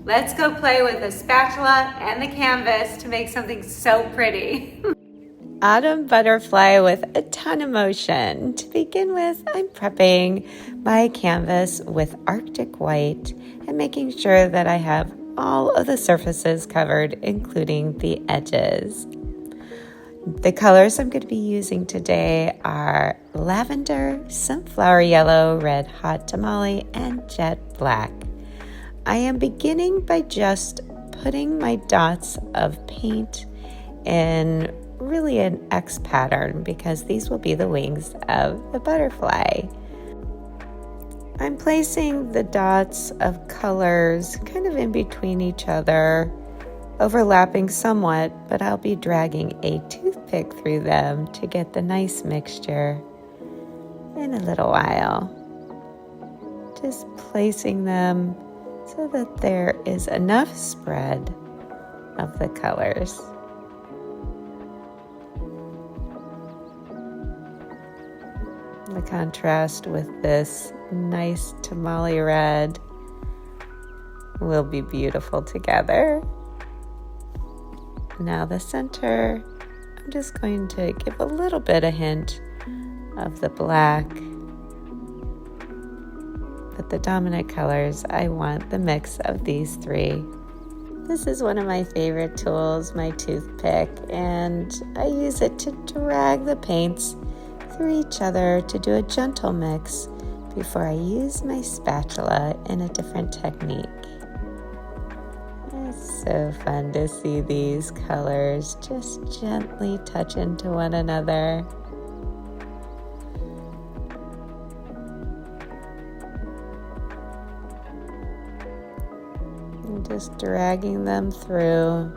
Let's go play with the spatula and the canvas to make something so pretty. Autumn butterfly with a ton of motion. To begin with, I'm prepping my canvas with Arctic white and making sure that I have all of the surfaces covered, including the edges. The colors I'm going to be using today are lavender, sunflower yellow, red hot tamale, and jet black. I am beginning by just putting my dots of paint in really an X pattern because these will be the wings of the butterfly. I'm placing the dots of colors kind of in between each other, overlapping somewhat, but I'll be dragging a toothpick through them to get the nice mixture in a little while. Just placing them so that there is enough spread of the colors. The contrast with this nice tamale red will be beautiful together. Now the center, I'm just going to give a little bit of hint of the black. But the dominant colors, I want the mix of these three. This is one of my favorite tools, my toothpick, and I use it to drag the paints through each other to do a gentle mix before I use my spatula in a different technique. It's so fun to see these colors just gently touch into one another. And just dragging them through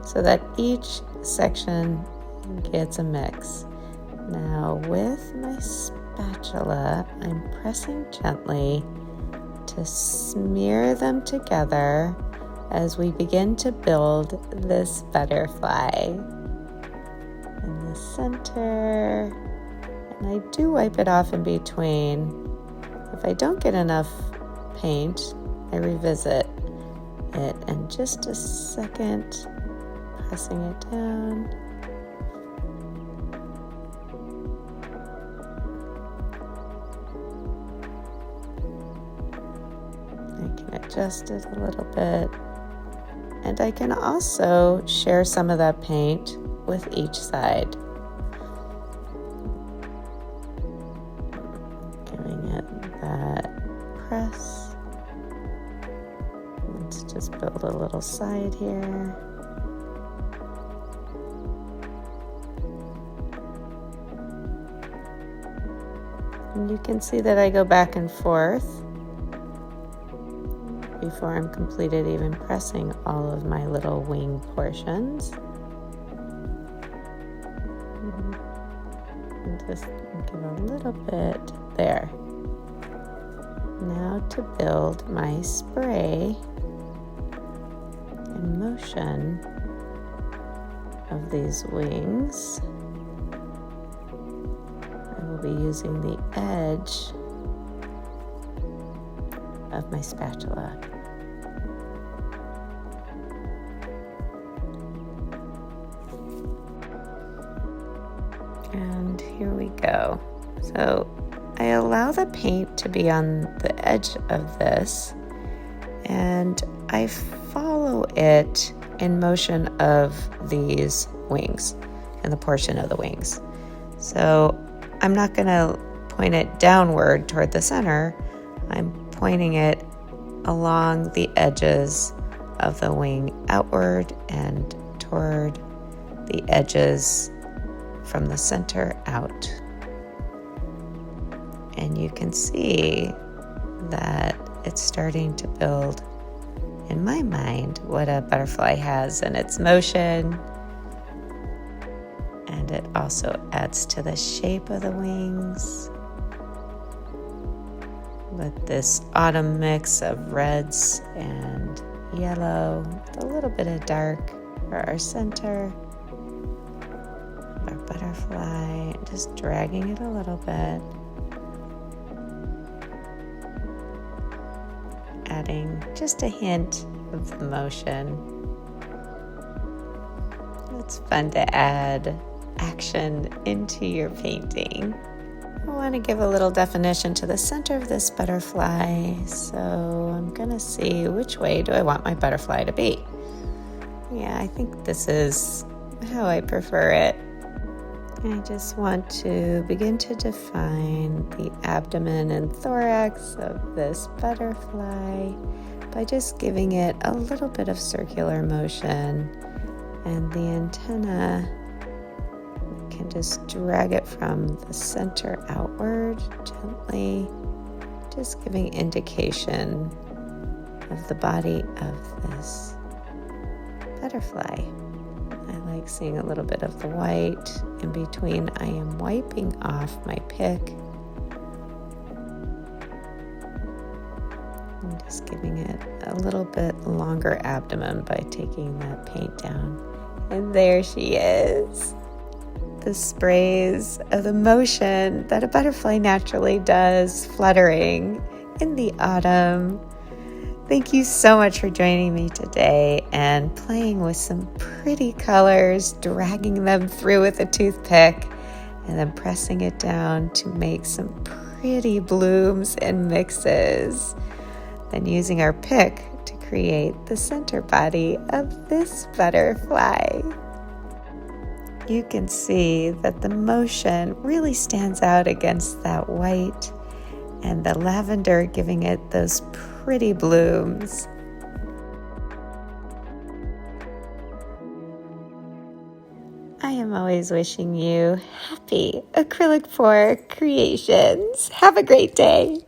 so that each section gets a mix. Now with my spatula, I'm pressing gently to smear them together as we begin to build this butterfly. In the center, and I do wipe it off in between. If I don't get enough paint, I revisit it in just a second, pressing it down. Adjust it a little bit, and I can also share some of that paint with each side, giving it that press. Let's just build a little side here. And you can see that I go back and forth before I'm completed even pressing all of my little wing portions. And just give a little bit there. Now to build my spray in motion of these wings, I will be using the edge of my spatula. And here we go. So I allow the paint to be on the edge of this, and I follow it in motion of these wings and the portion of the wings. So I'm not going to point it downward toward the center. I'm pointing it along the edges of the wing outward and toward the edges from the center out. And you can see that it's starting to build, in my mind, what a butterfly has in its motion. And it also adds to the shape of the wings with this autumn mix of reds and yellow with a little bit of dark for our center. Our butterfly, just dragging it a little bit, adding just a hint of the motion. It's fun to add action into your painting. I want to give a little definition to the center of this butterfly, so I'm going to see which way do I want my butterfly to be. Yeah, I think this is how I prefer it. I just want to begin to define the abdomen and thorax of this butterfly by just giving it a little bit of circular motion, and the antenna, we can just drag it from the center outward gently, just giving indication of the body of this butterfly. I like seeing a little bit of the white in between. I am wiping off my pick. I'm just giving it a little bit longer abdomen by taking that paint down. And there she is. The sprays of the motion that a butterfly naturally does, fluttering in the autumn. Thank you so much for joining me today and playing with some pretty colors, dragging them through with a toothpick, and then pressing it down to make some pretty blooms and mixes. Then using our pick to create the center body of this butterfly. You can see that the motion really stands out against that white and the lavender, giving it those pretty blooms. I am always wishing you happy acrylic pour creations. Have a great day.